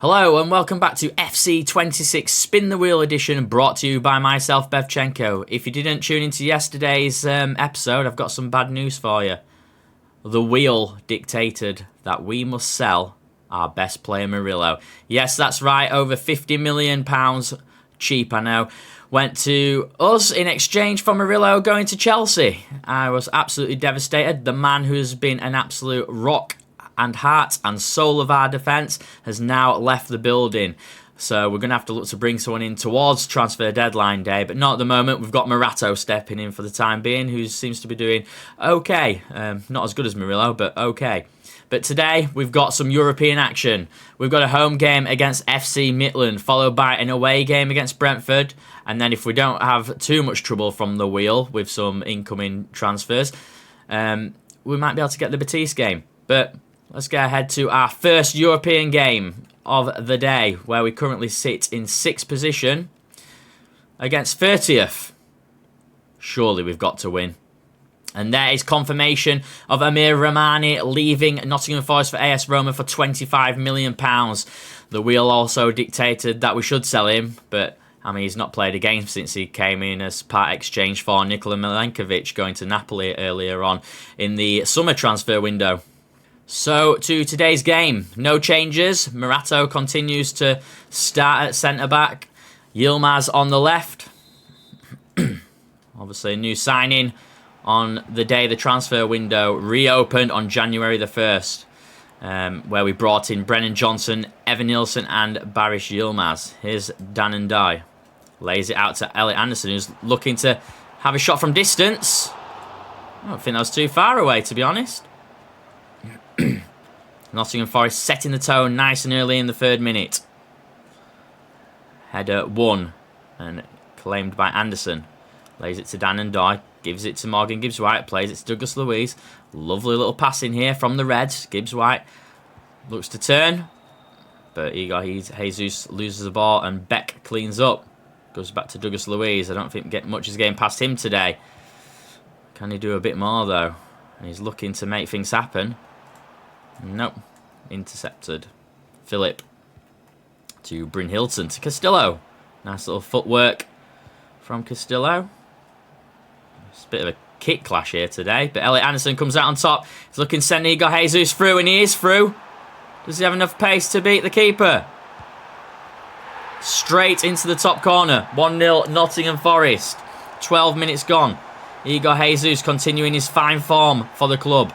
Hello and welcome back to FC26 Spin the Wheel edition, brought to you by myself, Bevchenko. If you didn't tune into yesterday's episode, I've got some bad news for you. The wheel dictated that we must sell our best player, Murillo. Yes, that's right, over £50 million, cheap I know, went to us in exchange for Murillo going to Chelsea. I was absolutely devastated. The man who's been an absolute rock and heart and soul of our defence has now left the building. So we're going to have to look to bring someone in towards transfer deadline day, but not at the moment. We've got Murato stepping in for the time being, who seems to be doing okay. Not as good as Murillo, but okay. But today, we've got some European action. We've got a home game against FC Midland, followed by an away game against Brentford. And then if we don't have too much trouble from the wheel with some incoming transfers, we might be able to get the Betis game. But let's go ahead to our first European game of the day, where we currently sit in 6th position against 30th. Surely we've got to win. And there is confirmation of Amir Rahmani leaving Nottingham Forest for AS Roma for £25 million. The wheel also dictated that we should sell him, but I mean, he's not played a game since he came in as part exchange for Nikola Milenkovic going to Napoli earlier on in the summer transfer window. So, to today's game, no changes. Murato continues to start at centre-back. Yilmaz on the left. Obviously, a new signing on the day the transfer window reopened on January the 1st, where we brought in Brennan Johnson, Evan Nilsson and Baris Yilmaz. Here's Dan and Dye. Lays it out to Elliot Anderson, who's looking to have a shot from distance. I don't think that was too far away, to be honest. Nottingham Forest setting the tone nice and early in the 3rd minute. Header won and claimed by Anderson. Lays it to Dan and Dye. Gives it to Morgan Gibbs-White. Plays it to Douglas Luiz. Lovely little pass in here from the Reds. Gibbs-White looks to turn, but Jesus loses the ball and Beck cleans up. Goes back to Douglas Luiz. I don't think much is getting past him today. Can he do a bit more though? And he's looking to make things happen. Nope. Intercepted. Philip to Bryn Hilton to Castillo. Nice little footwork from Castillo. It's a bit of a kick clash here today, but Elliot Anderson comes out on top. He's looking to send Igor Jesus through, and he is through. Does he have enough pace to beat the keeper? Straight into the top corner. 1-0 Nottingham Forest. 12 minutes gone. Igor Jesus continuing his fine form for the club.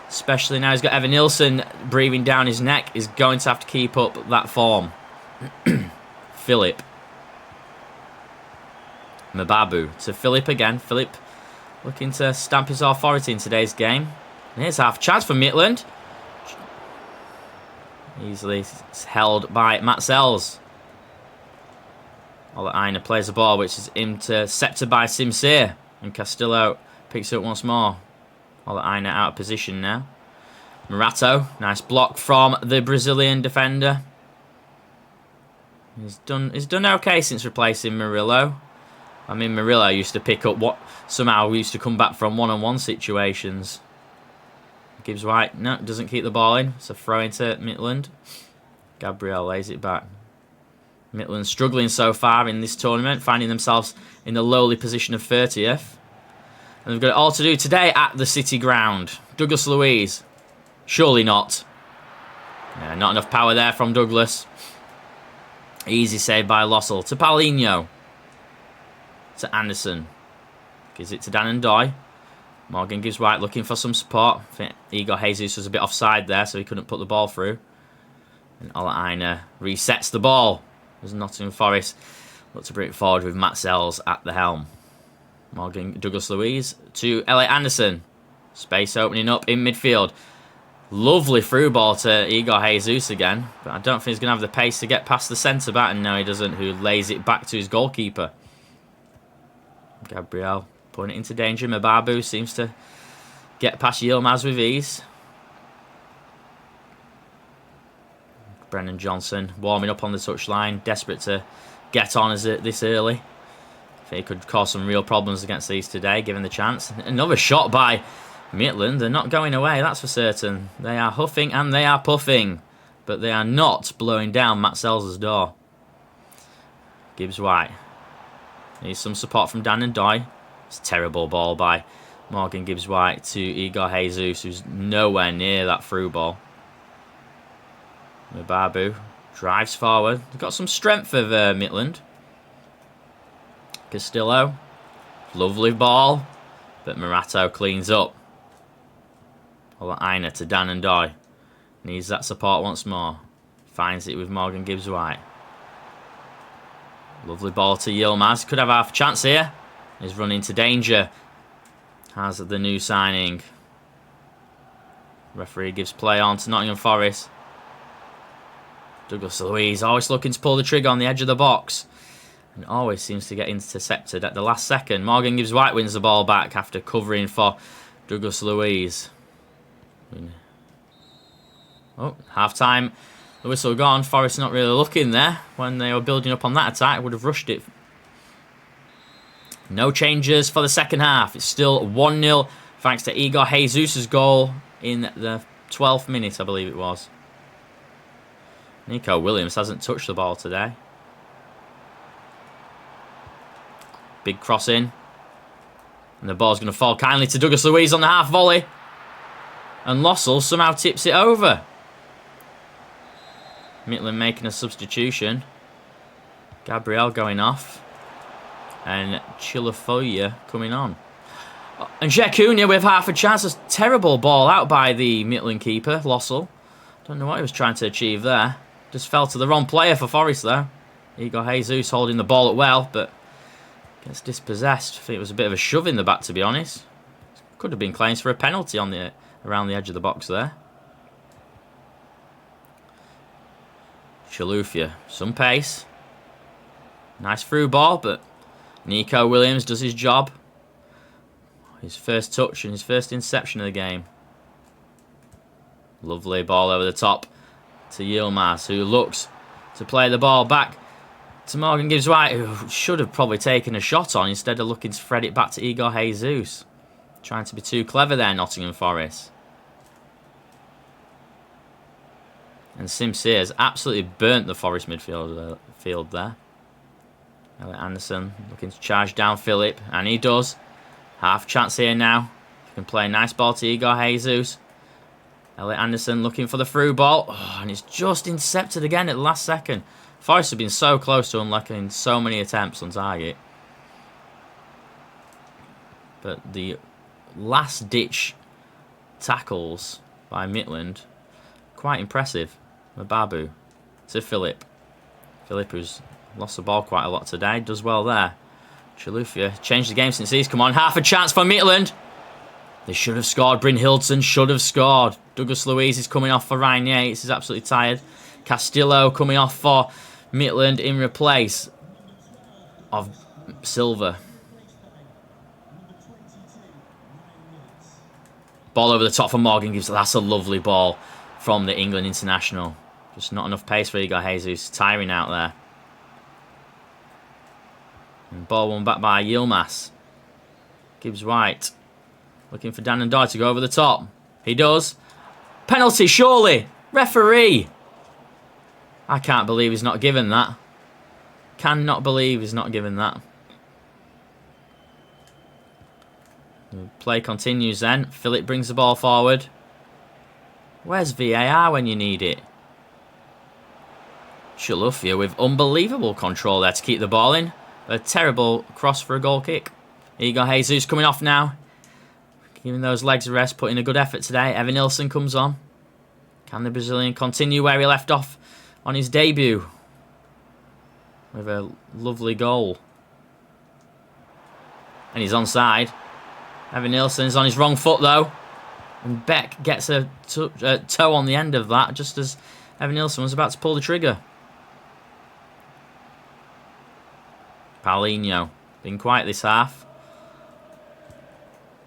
Especially now he's got Evan Nilsson breathing down his neck. He's going to have to keep up that form. Philip. Mababu to Philip again. Philip looking to stamp his authority in today's game. And here's half a chance for Midland. Easily held by Matt Sells. Ola Aina plays the ball, which is intercepted by Simsir. And Castillo picks it up once more. Ola Aina out of position now. Murato, nice block from the Brazilian defender. He's done okay since replacing Murillo. I mean, Murillo used to pick up what somehow we used to come back from one-on-one situations. Gibbs White, no, doesn't keep the ball in. It's a throw into Midland. Gabriel lays it back. Midland struggling so far in this tournament, finding themselves in the lowly position of 30th. And they've got it all to do today at the City Ground. Douglas Luiz. Surely not. Yeah, not enough power there from Douglas. Easy save by Lossell. To Paulinho. To Anderson. Gives it to Dan and Dye. Morgan gives White looking for some support. I think Igor Jesus was a bit offside there, so he couldn't put the ball through. And Ola Aina resets the ball. As Nottingham Forest look to bring it forward with Matt Sells at the helm. Douglas Luiz to Elliot Anderson. Space opening up in midfield. Lovely through ball to Igor Jesus again. But I don't think he's going to have the pace to get past the centre-back. And no, he doesn't, who lays it back to his goalkeeper. Gabriel putting it into danger. Mababu seems to get past Yilmaz with ease. Brennan Johnson warming up on the touchline. Desperate to get on this early. I think he could cause some real problems against these today, given the chance. Another shot by Midland. They're not going away, that's for certain. They are huffing and they are puffing. but they are not blowing down Matt Selzer's door. Gibbs-White. Needs some support from Dan and Doy. It's a terrible ball by Morgan Gibbs-White to Igor Jesus, who's nowhere near that through ball. Babu drives forward. They've got some strength of Midland. Castillo. Lovely ball. But Morato cleans up. Aina to Dan and Doy. Needs that support once more. Finds it with Morgan Gibbs-White. Lovely ball to Yilmaz. Could have half a chance here. He's run into danger. Has the new signing. Referee gives play on to Nottingham Forest. Douglas Luiz always looking to pull the trigger on the edge of the box. And always seems to get intercepted at the last second. Morgan Gibbs-White wins the ball back after covering for Douglas Luiz. Oh, half-time. The whistle gone. Forest not really looking there. When they were building up on that attack, would have rushed it. No changes for the second half. It's still 1-0 thanks to Igor Jesus' goal in the 12th minute, I believe it was. Nico Williams hasn't touched the ball today. Big cross in. And the ball's going to fall kindly to Douglas Luiz on the half volley. And Lossell somehow tips it over. Midland making a substitution. Gabriel going off. And Chilafoya coming on. And Jekunia with half a chance. A terrible ball out by the Midland keeper, Lossell. Don't know what he was trying to achieve there. Just fell to the wrong player for Forest though. Igor Jesus holding the ball up well, but gets dispossessed. I think it was a bit of a shove in the back, to be honest. Could have been claims for a penalty on the around the edge of the box there. Chalufia, some pace. Nice through ball, but Nico Williams does his job. His first touch and his first interception of the game. Lovely ball over the top to Yilmaz, who looks to play the ball back to Morgan Gibbs-White, who should have probably taken a shot on instead of looking to thread it back to Igor Jesus. Trying to be too clever there, Nottingham Forest. And Sim Sears absolutely burnt the Forest midfield field there. Elliot Anderson looking to charge down Philip, and he does. Half chance here now. He can play a nice ball to Igor Jesus. Elliot Anderson looking for the through ball. Oh, and it's just intercepted again at the last second. Forest have been so close to unlocking so many attempts on target. But the last ditch tackles by Midland, quite impressive. Mababu to Philip. Philip, who's lost the ball quite a lot today, does well there. Chalufia changed the game since he's come on. Half a chance for Midland. They should have scored. Bryn Hildson should have scored. Douglas Luiz is coming off for Ryan Yates. He's absolutely tired. Castillo coming off for Midland in replace of Silva. Ball over the top for Morgan Gibbs. That's a lovely ball from the England international. Just not enough pace for Igor Jesus. Tiring out there. And ball won back by Yilmaz. Gibbs-White looking for Dan and Doy to go over the top. He does. Penalty, surely. Referee. I can't believe he's not given that. Cannot believe he's not given that. The play continues then. Philip brings the ball forward. Where's VAR when you need it? Chalufia with unbelievable control there to keep the ball in. A terrible cross for a goal kick. Igor Jesus coming off now. Giving those legs a rest, putting a good effort today. Evan Nilsson comes on. Can the Brazilian continue where he left off on his debut? With a lovely goal. And he's onside. Evan Nilsson's on his wrong foot though. And Beck gets a toe on the end of that just as Evan Nilsson was about to pull the trigger. Paulinho, been quiet this half.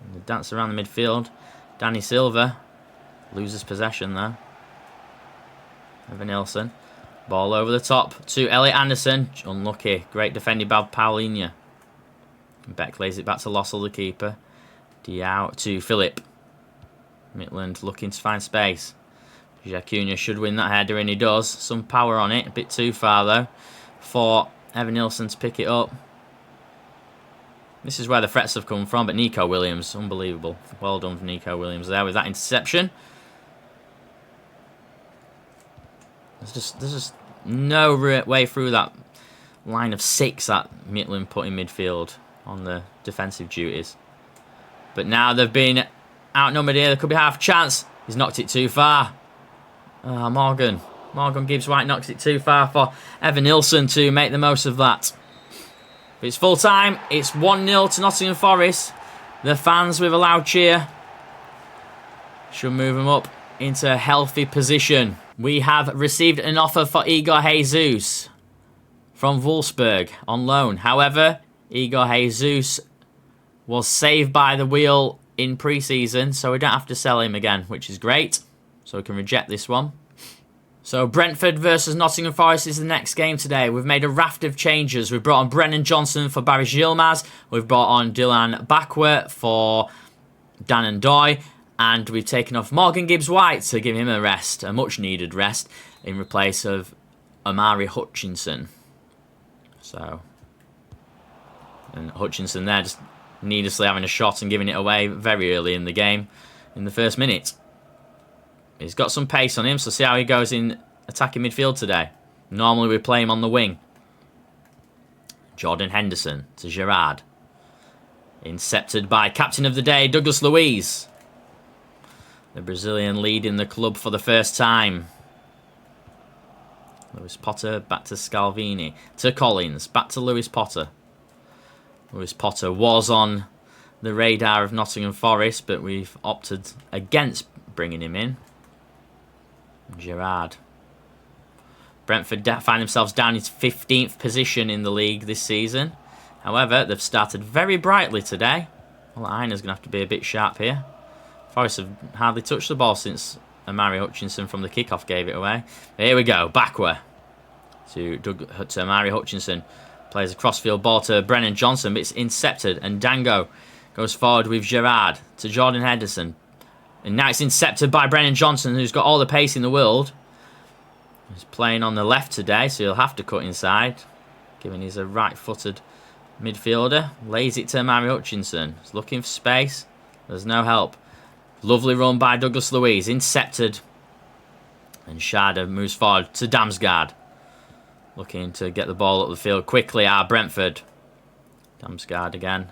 And the dance around the midfield. Danny Silva loses possession there. Evan Nilsson. Ball over the top to Elliot Anderson. Unlucky. Great defending by Paulinho. Beck lays it back to Lossell, the keeper. Diao to Philip. Midland looking to find space. Acuna should win that header, and he does. Some power on it. A bit too far, though, for Evan Nilsson to pick it up. This is where the threats have come from, but Nico Williams, unbelievable. Well done for Nico Williams there with that interception. There's just no way through that line of 6 that Midland put in midfield on the defensive duties. But now they've been outnumbered here. There could be half a chance. He's knocked it too far. Morgan Gibbs-White knocks it too far for Evan Nilsson to make the most of that. But it's full time. It's 1-0 to Nottingham Forest. The fans with a loud cheer should move them up into a healthy position. We have received an offer for Igor Jesus from Wolfsburg on loan. However, Igor Jesus was saved by the wheel in pre-season, so we don't have to sell him again, which is great. So we can reject this one. So Brentford versus Nottingham Forest is the next game today. We've made a raft of changes. We've brought on Brennan Johnson for Barry Yilmaz. We've brought on Dylan Bakwa for Dan Ndoye. And we've taken off Morgan Gibbs-White to give him a rest, a much-needed rest, in replace of Amari Hutchinson. So, and Hutchinson there just needlessly having a shot and giving it away very early in the game, in the first minute. He's got some pace on him, so see how he goes in attacking midfield today. Normally we play him on the wing. Jordan Henderson to Gerrard. Incepted by captain of the day, Douglas Luiz. The Brazilian leading the club for the first time. Lewis Potter back to Scalvini. To Collins. Back to Lewis Potter. Lewis Potter was on the radar of Nottingham Forest, but we've opted against bringing him in. Gerrard. Brentford find themselves down in 15th position in the league this season. However, they've started very brightly today. Well, Einer's going to have to be a bit sharp here. Forest have hardly touched the ball since Amari Hutchinson from the kickoff gave it away. Here we go. Bakwa to Amari Hutchinson. Plays a crossfield ball to Brennan Johnson, but it's intercepted. And Dango goes forward with Gerrard to Jordan Henderson. And now it's intercepted by Brennan Johnson, who's got all the pace in the world. He's playing on the left today, so he'll have to cut inside, given he's a right-footed midfielder. Lays it to Amari Hutchinson. He's looking for space. There's no help. Lovely run by Douglas Luiz. Intercepted. And Schade moves forward to Damsgaard. Looking to get the ball up the field quickly. Brentford. Damsgaard again.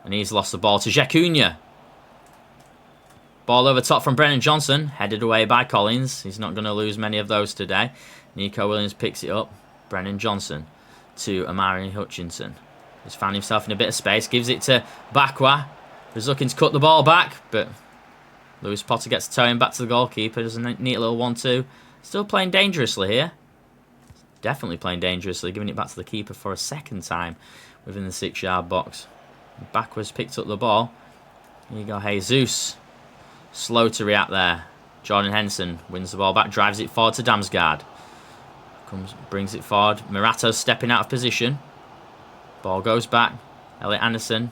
And he's lost the ball to Acuna. Ball over top from Brennan Johnson. Headed away by Collins. He's not going to lose many of those today. Nico Williams picks it up. Brennan Johnson to Amari Hutchinson. He's found himself in a bit of space. Gives it to Bakwa. He's looking to cut the ball back, but Lewis Potter gets towing back to the goalkeeper. Does a neat little 1-2. Still playing dangerously here. Definitely playing dangerously. Giving it back to the keeper for a second time within the 6-yard box. Bakwa's picked up the ball. Here you go, Jesus. Slow to react there. Jordan Henderson wins the ball back. Drives it forward to Damsgaard. Brings it forward. Murato's stepping out of position. Ball goes back. Elliot Anderson.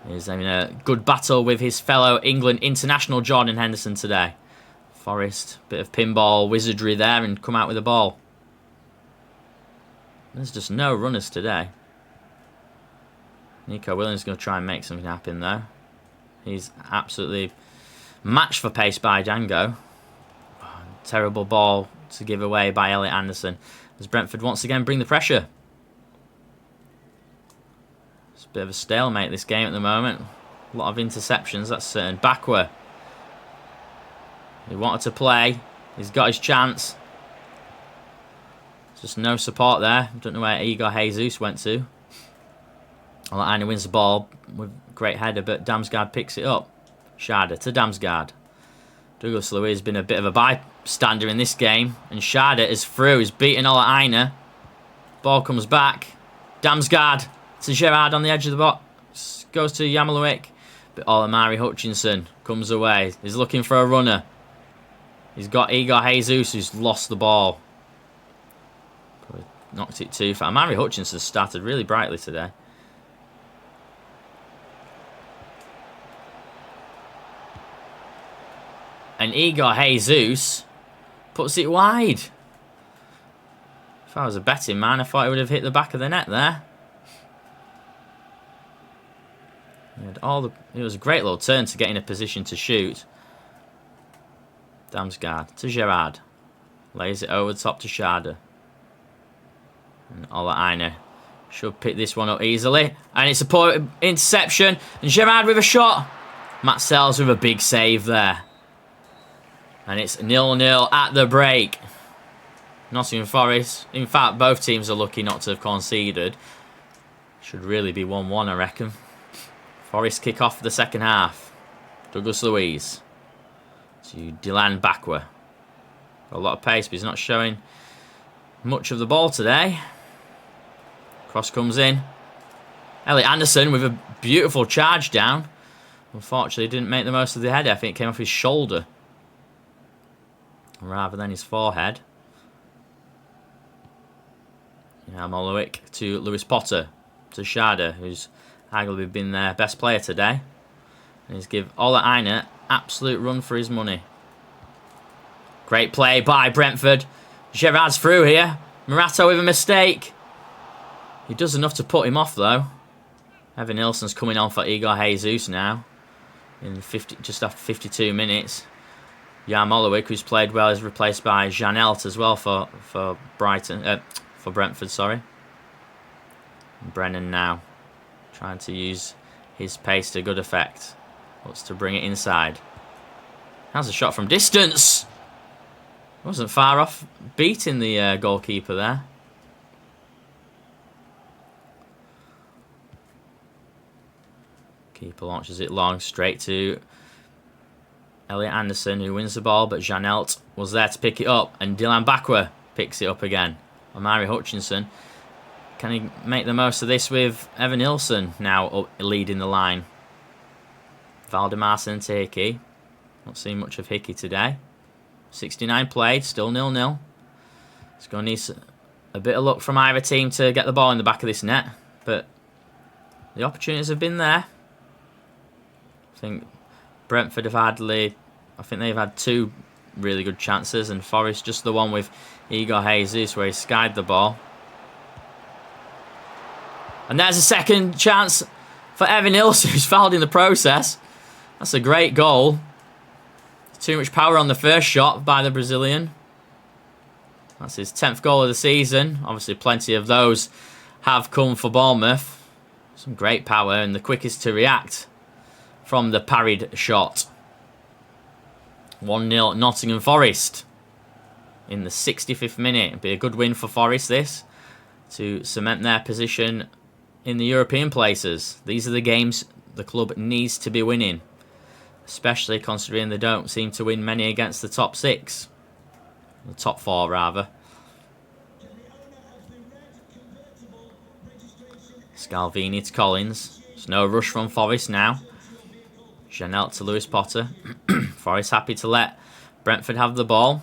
He's having a good battle with his fellow England international Jordan Henderson today. Forest, bit of pinball wizardry there and come out with the ball. There's just no runners today. Nico Williams is going to try and make something happen though. He's absolutely matched for pace by Dango. Oh, terrible ball to give away by Elliot Anderson. As Brentford once again bring the pressure. It's a bit of a stalemate this game at the moment. A lot of interceptions, that's certain. Bakwa. He wanted to play. He's got his chance. Just no support there. Don't know where Igor Jesus went to. Aina wins the ball with a great header, but Damsgaard picks it up. Schade to Damsgaard. Douglas Luiz has been a bit of a bystander in this game, and Schade is through. He's beaten Aina. Ball comes back. Damsgaard to Gerrard on the edge of the box. Goes to Yamaluik, but Amari Hutchinson comes away. He's looking for a runner. He's got Igor Jesus, who's lost the ball. Probably knocked it too far. Amari Hutchinson started really brightly today. And Igor Jesus puts it wide. If I was a betting man, I thought it would have hit the back of the net there. It was a great little turn to get in a position to shoot. Damsgaard to Gerard. Lays it over the top to Schade. And Ola Aina should pick this one up easily. And it's a poor interception. And Gerard with a shot. Matt Sells with a big save there. And it's 0-0 at the break. Nottingham Forest. In fact, both teams are lucky not to have conceded. Should really be 1-1, I reckon. Forest kick off the second half. Douglas Luiz to Dylan Bakwa. Got a lot of pace, but he's not showing much of the ball today. Cross comes in. Elliot Anderson with a beautiful charge down. Unfortunately, didn't make the most of the header. I think it came off his shoulder rather than his forehead. Molowick to Lewis Potter to Schade, who's arguably been their best player today. And he's give Ola Aina absolute run for his money. Great play by Brentford. Gerard's through here. Murato with a mistake. He does enough to put him off though. Evan Nilsson's coming on for Igor Jesus now. In just after 52 minutes. Jan Molowick, who's played well, is replaced by Janelt as well for Brentford, sorry. And Brennan now trying to use his pace to good effect. Looks to bring it inside. Has a shot from distance. Wasn't far off beating the goalkeeper there. Keeper launches it long, straight to Elliot Anderson, who wins the ball, but Janelt was there to pick it up, and Dylan Bakwa picks it up again. Omari Hutchinson. Can he make the most of this with Evan Nilsson now leading the line? Valdemarson to Hickey. Not seen much of Hickey today. 69 played, still 0-0. It's going to need a bit of luck from either team to get the ball in the back of this net, but the opportunities have been there. I think Brentford have they've had two really good chances, and Forest just the one with Igor Jesus where he skied the ball. And there's a second chance for Evan Nilsson, who's fouled in the process. That's a great goal. Too much power on the first shot by the Brazilian. That's his 10th goal of the season. Obviously, plenty of those have come for Bournemouth. Some great power and the quickest to react from the parried shot. 1-0 Nottingham Forest in the 65th minute. It'd be a good win for Forest, this, to cement their position in the European places. These are the games the club needs to be winning, especially considering they don't seem to win many against the top six. The top four, rather. Scalvini to Collins. There's no rush from Forest now. Janelt to Lewis Potter. Forest happy to let Brentford have the ball.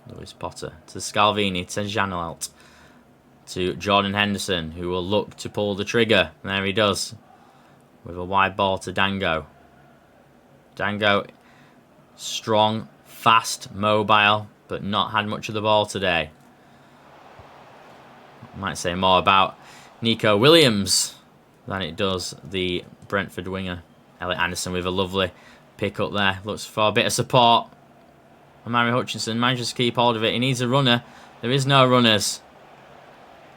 Lewis Potter to Scalvini to Janelt. To Jordan Henderson, who will look to pull the trigger. And there he does. With a wide ball to Dango. Dango, strong, fast, mobile, but not had much of the ball today. I might say more about Nico Williams than it does the Brentford winger. Elliot Anderson with a lovely pick up there. Looks for a bit of support. Omari Hutchinson manages to keep hold of it. He needs a runner. There is no runners.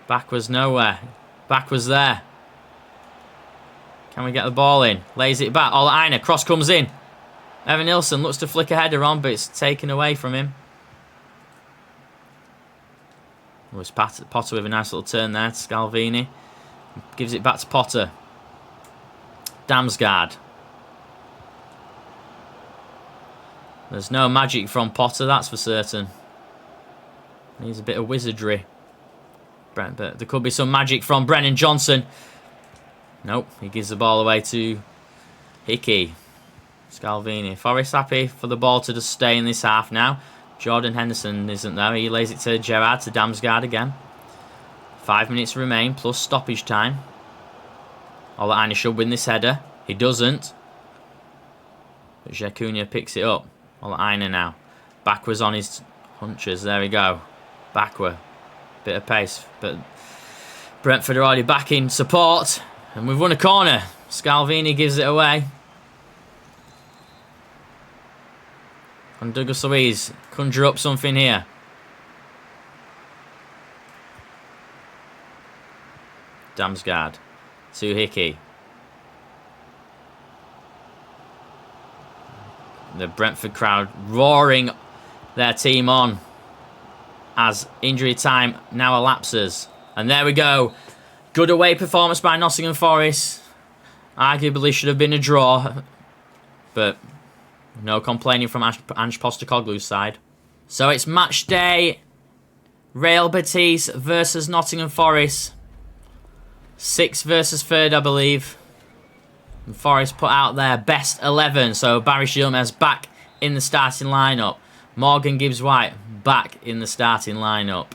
Back was nowhere. Back was there. Can we get the ball in? Lays it back. Ola Aina. Cross comes in. Evan Nilsson looks to flick a header on, but it's taken away from him. It was Potter with a nice little turn there to Scalvini. Gives it back to Potter. Damsgaard. There's no magic from Potter, that's for certain. Needs a bit of wizardry. But there could be some magic from Brennan Johnson. Nope, he gives the ball away to Hickey. Scalvini. Forest happy for the ball to just stay in this half now. Jordan Henderson isn't there. He lays it to Gerard, to Damsgaard again. 5 minutes remain, plus stoppage time. Ola Aina should win this header. He doesn't. But Jacuna picks it up. Olaina now. Backwards on his hunches. There we go. Backward. Bit of pace. But Brentford are already back in support. And we've won a corner. Scalvini gives it away. And Douglas Luiz conjure up something here. Damsgaard to Hickey. The Brentford crowd roaring their team on as injury time now elapses. And there we go. Good away performance by Nottingham Forest. Arguably should have been a draw. But no complaining from Ange Postecoglou's side. So it's match day. Real Betis versus Nottingham Forest. 6th versus 3rd, I believe. And Forest put out their best 11. So Barry Gilmez back in the starting lineup. Morgan Gibbs-White back in the starting lineup.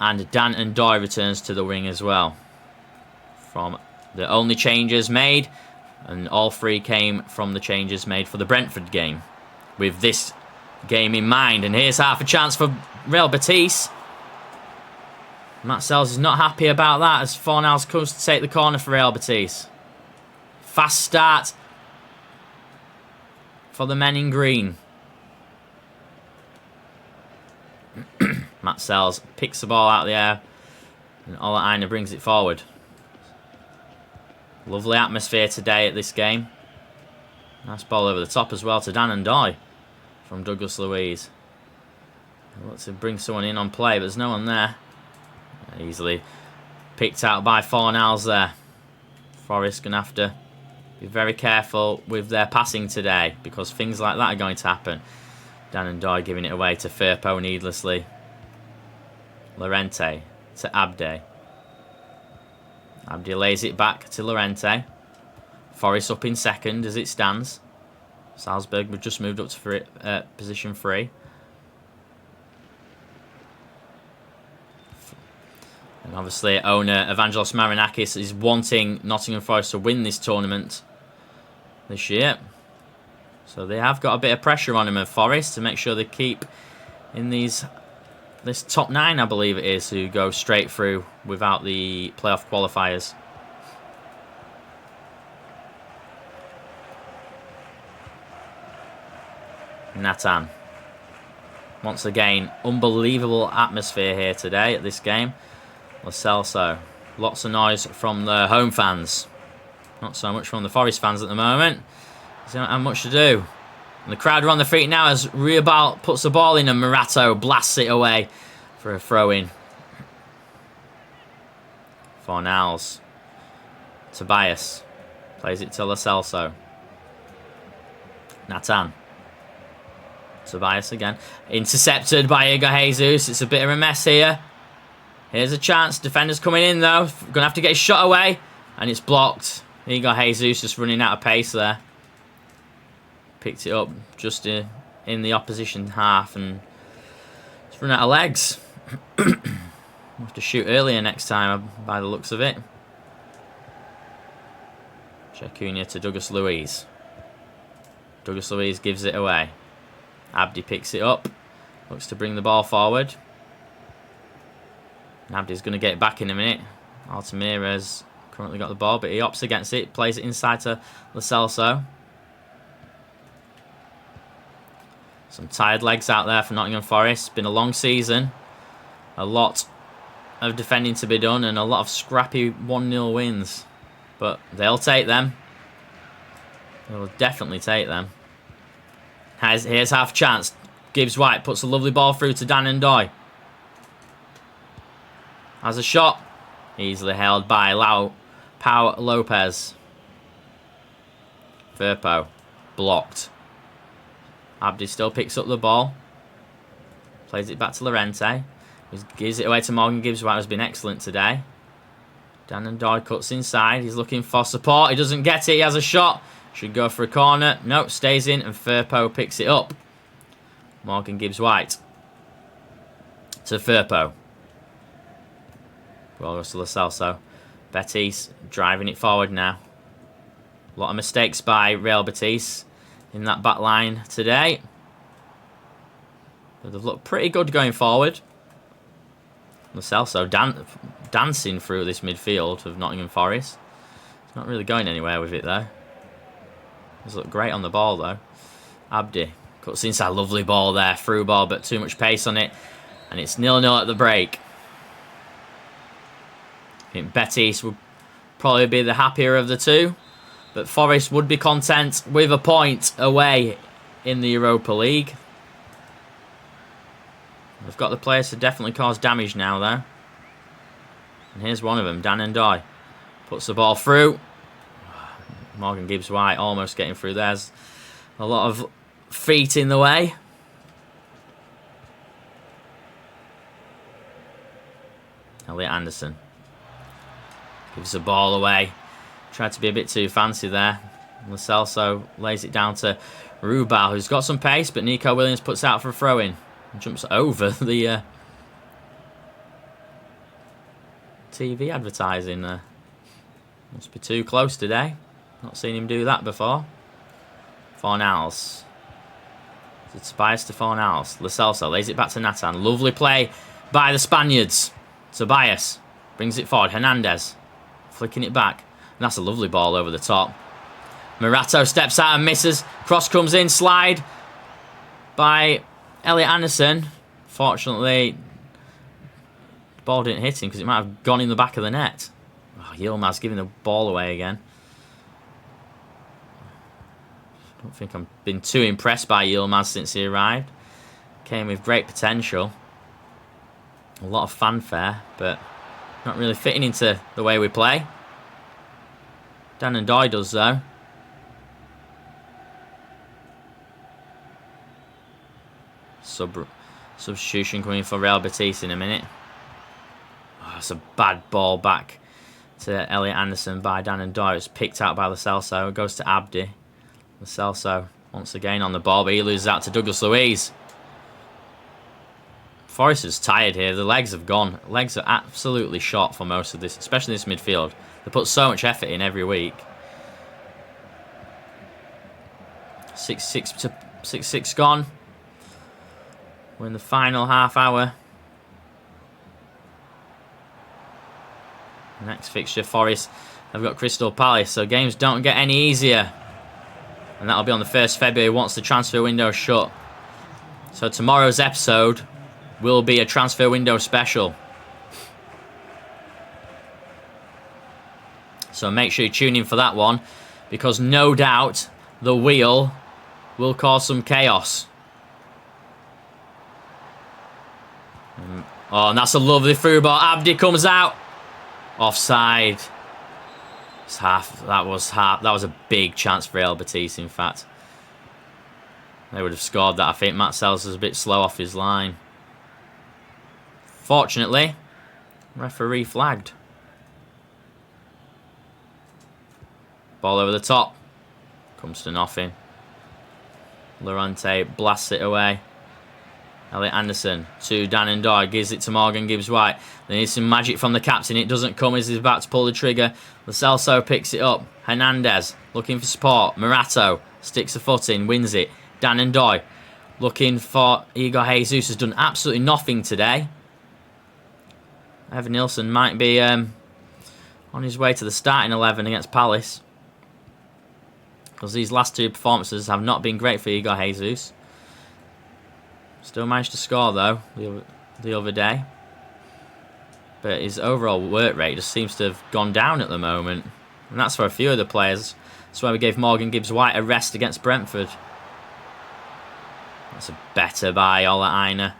And Dan Ndoye returns to the wing as well. From the only changes made. And all 3 came from the changes made for the Brentford game. With this game in mind. And here's half a chance for Real Betis. Matt Sells is not happy about that as Fornals comes to take the corner for Real Betis. Fast start for the men in green. Matt Sells picks the ball out of the air and Olaina brings it forward. Lovely atmosphere today at this game. Nice ball over the top as well to Dan Ndoye from Douglas Luiz. Looks to bring someone in on play, but there's no one there. Easily picked out by Fornals there. Forest going to have to be very careful with their passing today because things like that are going to happen. Dan Ndoye giving it away to Firpo needlessly. Llorente to Abde. Abde lays it back to Llorente. Forest up in second as it stands. Salzburg have just moved up to position 3. And obviously owner Evangelos Marinakis is wanting Nottingham Forest to win this tournament this year. So they have got a bit of pressure on him at Forest to make sure they keep in this top 9, I believe it is, who go straight through without the playoff qualifiers. Nathan. Once again, unbelievable atmosphere here today at this game. Lo Celso. Lots of noise from the home fans. Not so much from the Forest fans at the moment. They don't have much to do. And the crowd are on their feet now as Riobal puts the ball in and Morato blasts it away for a throw-in. Fornals. Tobias. Plays it to Lo Celso. Nathan. Tobias again. Intercepted by Igor Jesus. It's a bit of a mess here. Here's a chance. Defenders coming in though. Going to have to get his shot away. And it's blocked. Igor Jesus just running out of pace there. Picked it up just in the opposition half. And it's run out of legs. We'll have to shoot earlier next time by the looks of it. Jacuna to Douglas Luiz. Douglas Luiz gives it away. Abdi picks it up. Looks to bring the ball forward. Abdi's going to get it back in a minute. Altamira's currently got the ball, but he opts against it. Plays it inside to Lo Celso. Some tired legs out there for Nottingham Forest. Been a long season. A lot of defending to be done and a lot of scrappy 1-0 wins. But they'll take them. They'll definitely take them. Here's half a chance. Gibbs-White puts a lovely ball through to Dan Ndoye. Has a shot. Easily held by Pau Lopez. Firpo. Blocked. Abdi still picks up the ball. Plays it back to Llorente. Gives it away to Morgan Gibbs-White, who's been excellent today. Dan Ndoye cuts inside. He's looking for support. He doesn't get it. He has a shot. Should go for a corner. Nope, stays in and Firpo picks it up. Morgan Gibbs-White. To Firpo. Well, goes to Lo Celso. Betis driving it forward now. A lot of mistakes by Real Betis. in that back line today. But they've looked pretty good going forward. Lo Celso dancing through this midfield of Nottingham Forest. It's not really going anywhere with it though. He's looked great on the ball though. Abdi cuts inside, lovely ball there, through ball, but too much pace on it, and it's 0-0 at the break. I think Betis would probably be the happier of the two, but Forest would be content with a point away in the Europa League. They've got the players to definitely cause damage now though. And here's one of them, Dan Ndoye. Puts the ball through. Morgan Gibbs-White almost getting through. There's a lot of feet in the way. Elliot Anderson gives the ball away. Tried to be a bit too fancy there. Lo Celso lays it down to Rubal, who's got some pace, but Nico Williams puts out for a throw-in. Jumps over the TV advertising there. Must be too close today. Not seen him do that before. Fornals. It's Tobias to Fornals. Lo Celso lays it back to Nathan. Lovely play by the Spaniards. Tobias brings it forward. Hernandez flicking it back. And that's a lovely ball over the top. Morato steps out and misses. Cross comes in. Slide by Elliot Anderson. Fortunately, the ball didn't hit him because it might have gone in the back of the net. Oh, Yilmaz giving the ball away again. I don't think I've been too impressed by Yilmaz since he arrived. Came with great potential. A lot of fanfare, but not really fitting into the way we play. Dan Ndoye does though. Substitution coming for Real Betis in a minute. Oh, that's a bad ball back to Elliot Anderson by Dan Ndoye. It's picked out by Lo Celso. It goes to Abdi. Lo Celso once again on the ball, but he loses out to Douglas Luiz. Forest is tired here. The legs have gone. Legs are absolutely shot for most of this, especially this midfield. They put so much effort in every week. 6-6 gone. We're in the final half hour. Next fixture, Forest have got Crystal Palace, so games don't get any easier. And that'll be on the 1st February once the transfer window is shut. So tomorrow's episode will be a transfer window special. So make sure you tune in for that one, because no doubt the wheel will cause some chaos. Oh, and that's a lovely through ball. Abdi comes out. Offside. It's half. That was a big chance for Real Betis, in fact. They would have scored that, I think. Matt Sells was a bit slow off his line. Fortunately, referee flagged. Ball over the top. Comes to nothing. Lorente blasts it away. Elliot Anderson to Dan Ndoye. Gives it to Morgan Gibbs-White. They need some magic from the captain. It doesn't come as he's about to pull the trigger. Lo Celso picks it up. Hernandez looking for support. Morato sticks a foot in. Wins it. Dan Ndoye looking for Igor Jesus. Has done absolutely nothing today. Evan Nilsson might be on his way to the starting 11 against Palace, because these last two performances have not been great for Igor Jesus. Still managed to score though the other day, but his overall work rate just seems to have gone down at the moment, and that's for a few of the players. That's why we gave Morgan Gibbs-White a rest against Brentford. That's a better by Ola Aina.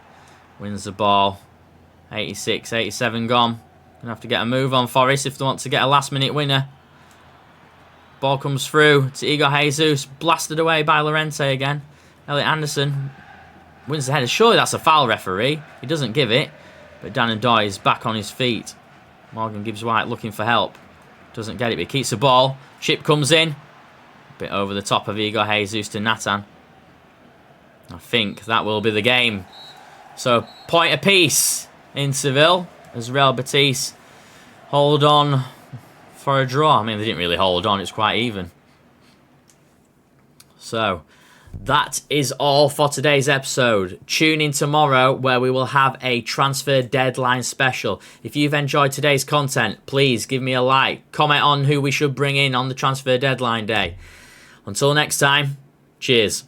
Wins the ball. 86, 87 gone. Gonna have to get a move on Forest if they want to get a last-minute winner. Ball comes through to Igor Jesus. Blasted away by Lorente again. Elliot Anderson wins the header. Surely that's a foul, referee. He doesn't give it. But Dan Ndoye is back on his feet. Morgan Gibbs-White looking for help. Doesn't get it, but he keeps the ball. Chip comes in. A bit over the top of Igor Jesus to Nathan. I think that will be the game. So, point apiece in Seville as Real Betis hold on for a draw. I mean, they didn't really hold on. It's quite even. So, That is all for today's episode. Tune in tomorrow where we will have a transfer deadline special. If you've enjoyed today's content, please give me a like. Comment on who we should bring in on the transfer deadline day. Until next time, cheers.